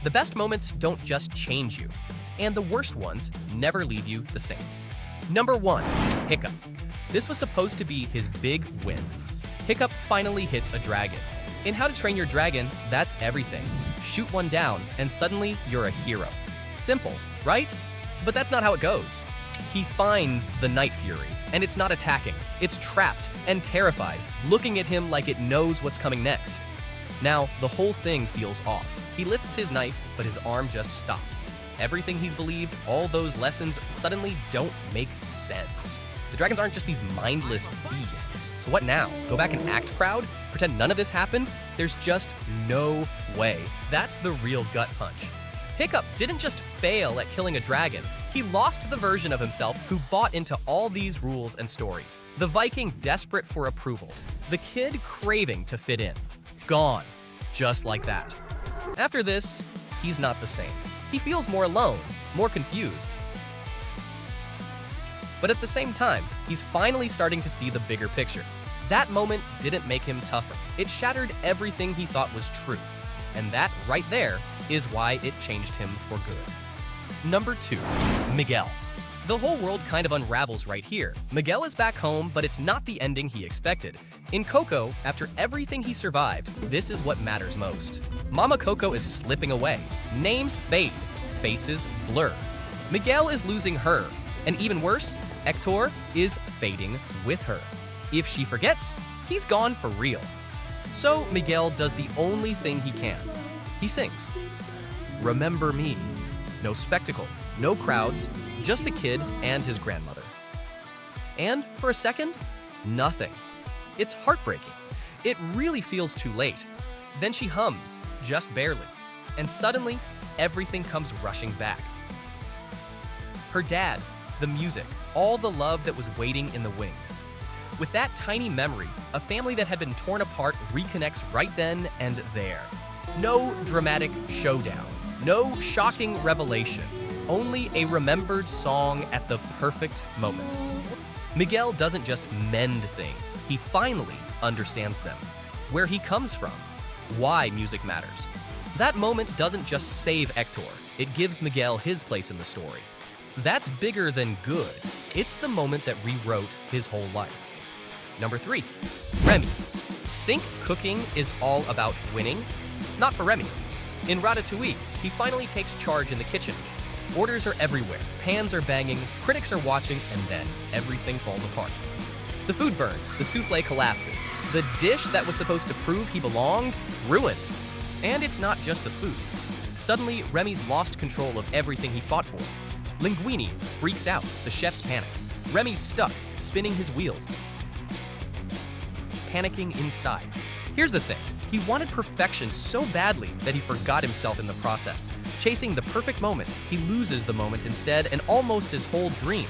The best moments don't just change you, and the worst ones never leave you the same. Number 1. Hiccup. This was supposed to be his big win. Hiccup finally hits a dragon. In How to Train Your Dragon, that's everything. Shoot one down, and suddenly you're a hero. Simple, right? But that's not how it goes. He finds the Night Fury, and it's not attacking. It's trapped and terrified, looking at him like it knows what's coming next. Now, the whole thing feels off. He lifts his knife, but his arm just stops. Everything he's believed, all those lessons, suddenly don't make sense. The dragons aren't just these mindless beasts. So what now? Go back and act proud? Pretend none of this happened? There's just no way. That's the real gut punch. Hiccup didn't just fail at killing a dragon. He lost the version of himself who bought into all these rules and stories. The Viking desperate for approval. The kid craving to fit in. Gone. Just like that. After this, he's not the same. He feels more alone, more confused. But at the same time, he's finally starting to see the bigger picture. That moment didn't make him tougher. It shattered everything he thought was true. And that right there is why it changed him for good. Number 2. Miguel. The whole world kind of unravels right here. Miguel is back home, but it's not the ending he expected. In Coco, after everything he survived, this is what matters most. Mama Coco is slipping away. Names fade. Faces blur. Miguel is losing her. And even worse, Hector is fading with her. If she forgets, he's gone for real. So Miguel does the only thing he can. He sings. Remember me. No spectacle, no crowds, just a kid and his grandmother. And for a second, nothing. It's heartbreaking. It really feels too late. Then she hums, just barely. And suddenly, everything comes rushing back. Her dad, the music, all the love that was waiting in the wings. With that tiny memory, a family that had been torn apart reconnects right then and there. No dramatic showdown, no shocking revelation, only a remembered song at the perfect moment. Miguel doesn't just mend things, he finally understands them. Where he comes from, why music matters. That moment doesn't just save Hector, it gives Miguel his place in the story. That's bigger than good. It's the moment that rewrote his whole life. Number 3, Remy. Think cooking is all about winning? Not for Remy. In Ratatouille, he finally takes charge in the kitchen. Orders are everywhere, pans are banging, critics are watching, and then everything falls apart. The food burns, the souffle collapses. The dish that was supposed to prove he belonged, ruined. And it's not just the food. Suddenly, Remy's lost control of everything he fought for. Linguini freaks out, the chefs panic. Remy's stuck, spinning his wheels, panicking inside. Here's the thing, he wanted perfection so badly that he forgot himself in the process. Chasing the perfect moment, he loses the moment instead and almost his whole dream.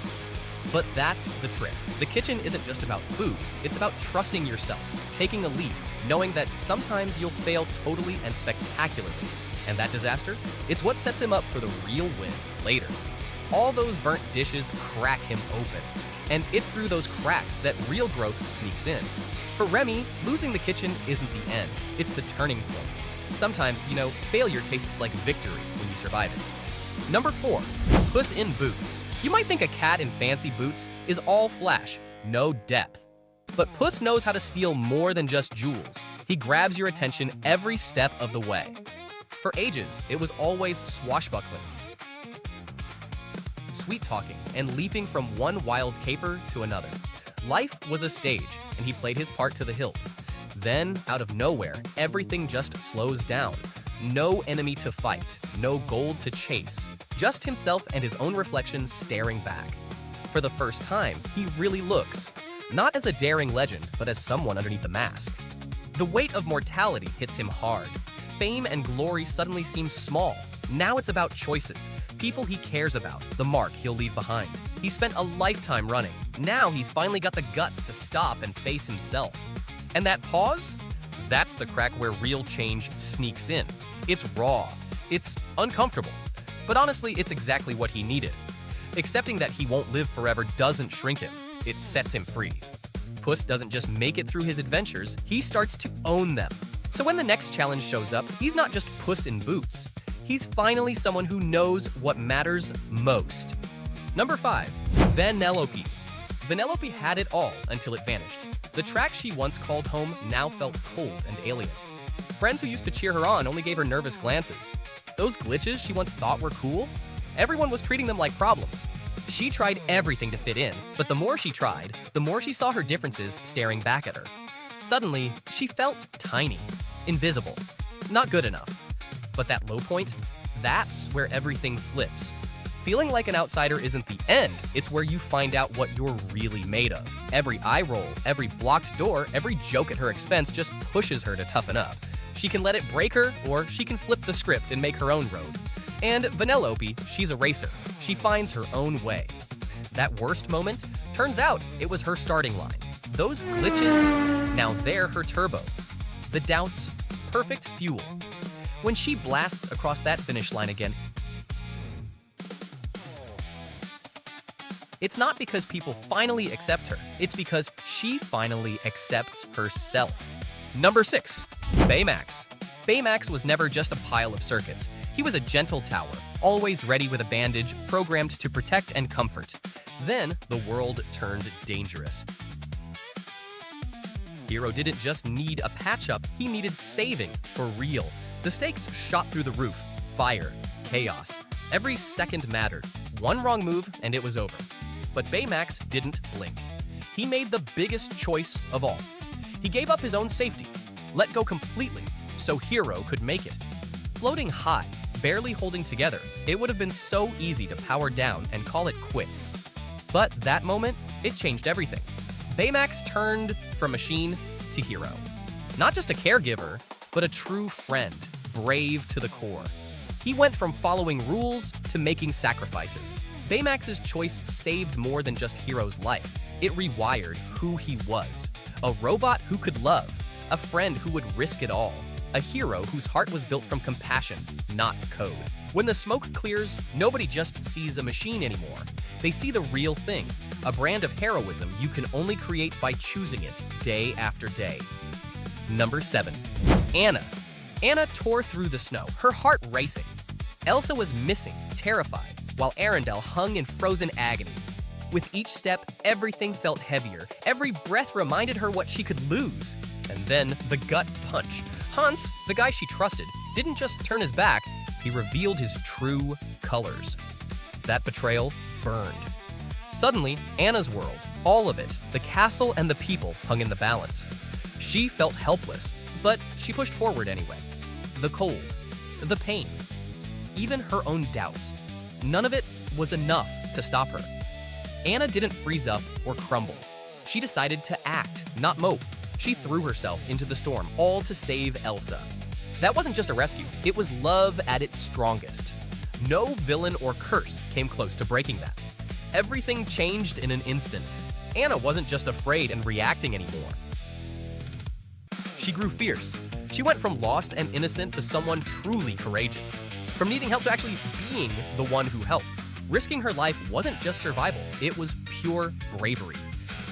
But that's the trick. The kitchen isn't just about food, it's about trusting yourself, taking a leap, knowing that sometimes you'll fail totally and spectacularly. And that disaster? It's what sets him up for the real win later. All those burnt dishes crack him open. And it's through those cracks that real growth sneaks in. For Remy, losing the kitchen isn't the end, it's the turning point. Sometimes, failure tastes like victory when you survive it. Number 4, Puss in Boots. You might think a cat in fancy boots is all flash, no depth. But Puss knows how to steal more than just jewels. He grabs your attention every step of the way. For ages, it was always swashbuckling, sweet-talking, and leaping from one wild caper to another. Life was a stage, and he played his part to the hilt. Then, out of nowhere, everything just slows down. No enemy to fight, no gold to chase, just himself and his own reflection staring back. For the first time, he really looks, not as a daring legend, but as someone underneath the mask. The weight of mortality hits him hard. Fame and glory suddenly seem small. Now it's about choices, people he cares about, the mark he'll leave behind. He spent a lifetime running. Now he's finally got the guts to stop and face himself. And that pause? That's the crack where real change sneaks in. It's raw. It's uncomfortable. But honestly, it's exactly what he needed. Accepting that he won't live forever doesn't shrink him. It sets him free. Puss doesn't just make it through his adventures, he starts to own them. So when the next challenge shows up, he's not just Puss in Boots. He's finally someone who knows what matters most. Number 5. Vanellope. Vanellope had it all until it vanished. The track she once called home now felt cold and alien. Friends who used to cheer her on only gave her nervous glances. Those glitches she once thought were cool, everyone was treating them like problems. She tried everything to fit in, but the more she tried, the more she saw her differences staring back at her. Suddenly, she felt tiny, invisible, not good enough. But that low point, that's where everything flips. Feeling like an outsider isn't the end, it's where you find out what you're really made of. Every eye roll, every blocked door, every joke at her expense just pushes her to toughen up. She can let it break her, or she can flip the script and make her own road. And Vanellope, she's a racer. She finds her own way. That worst moment, turns out it was her starting line. Those glitches, now they're her turbo. The doubts, perfect fuel. When she blasts across that finish line again, it's not because people finally accept her, it's because she finally accepts herself. Number 6. Baymax. Baymax was never just a pile of circuits. He was a gentle tower, always ready with a bandage, programmed to protect and comfort. Then, the world turned dangerous. Hiro didn't just need a patch-up, he needed saving, for real. The stakes shot through the roof. Fire, chaos. Every second mattered. One wrong move, and it was over. But Baymax didn't blink. He made the biggest choice of all. He gave up his own safety, let go completely, so Hiro could make it. Floating high, barely holding together, it would have been so easy to power down and call it quits. But that moment, it changed everything. Baymax turned from machine to hero. Not just a caregiver, but a true friend, brave to the core. He went from following rules to making sacrifices. Baymax's choice saved more than just Hiro's life. It rewired who he was. A robot who could love, a friend who would risk it all, a hero whose heart was built from compassion, not code. When the smoke clears, nobody just sees a machine anymore. They see the real thing, a brand of heroism you can only create by choosing it day after day. Number 7. Anna. Anna tore through the snow, her heart racing. Elsa was missing, terrified, while Arendelle hung in frozen agony. With each step, everything felt heavier. Every breath reminded her what she could lose. And then the gut punch. Hans, the guy she trusted, didn't just turn his back, he revealed his true colors. That betrayal burned. Suddenly, Anna's world, all of it, the castle and the people, hung in the balance. She felt helpless, but she pushed forward anyway. The cold, the pain, even her own doubts. None of it was enough to stop her. Anna didn't freeze up or crumble. She decided to act, not mope. She threw herself into the storm, all to save Elsa. That wasn't just a rescue, it was love at its strongest. No villain or curse came close to breaking that. Everything changed in an instant. Anna wasn't just afraid and reacting anymore. She grew fierce. She went from lost and innocent to someone truly courageous. From needing help to actually being the one who helped. Risking her life wasn't just survival, it was pure bravery.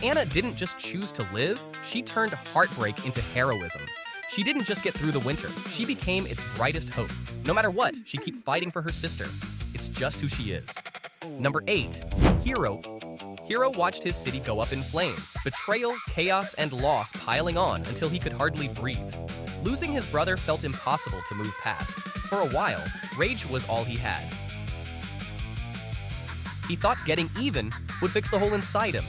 Anna didn't just choose to live, she turned heartbreak into heroism. She didn't just get through the winter, she became its brightest hope. No matter what, she'd keep fighting for her sister. It's just who she is. Number 8. Hiro. Hiro watched his city go up in flames, betrayal, chaos, and loss piling on until he could hardly breathe. Losing his brother felt impossible to move past. For a while, rage was all he had. He thought getting even would fix the hole inside him.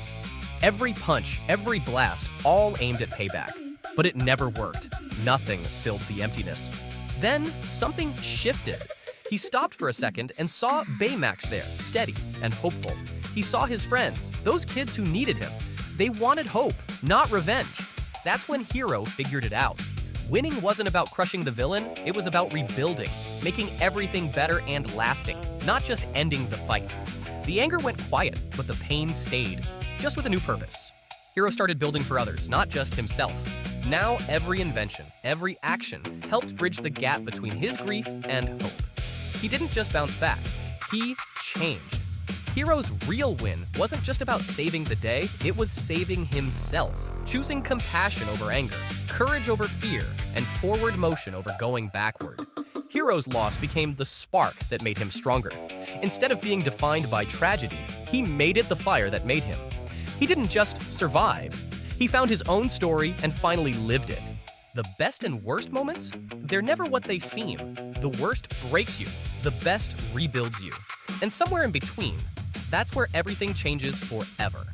Every punch, every blast, all aimed at payback. But it never worked. Nothing filled the emptiness. Then, something shifted. He stopped for a second and saw Baymax there, steady and hopeful. He saw his friends, those kids who needed him. They wanted hope, not revenge. That's when Hiro figured it out. Winning wasn't about crushing the villain, it was about rebuilding, making everything better and lasting, not just ending the fight. The anger went quiet, but the pain stayed, just with a new purpose. Hiro started building for others, not just himself. Now every invention, every action helped bridge the gap between his grief and hope. He didn't just bounce back, he changed. Hiro's real win wasn't just about saving the day, it was saving himself, choosing compassion over anger, courage over fear, and forward motion over going backward. Hiro's loss became the spark that made him stronger. Instead of being defined by tragedy, he made it the fire that made him. He didn't just survive. He found his own story and finally lived it. The best and worst moments? They're never what they seem. The worst breaks you, the best rebuilds you. And somewhere in between, that's where everything changes forever.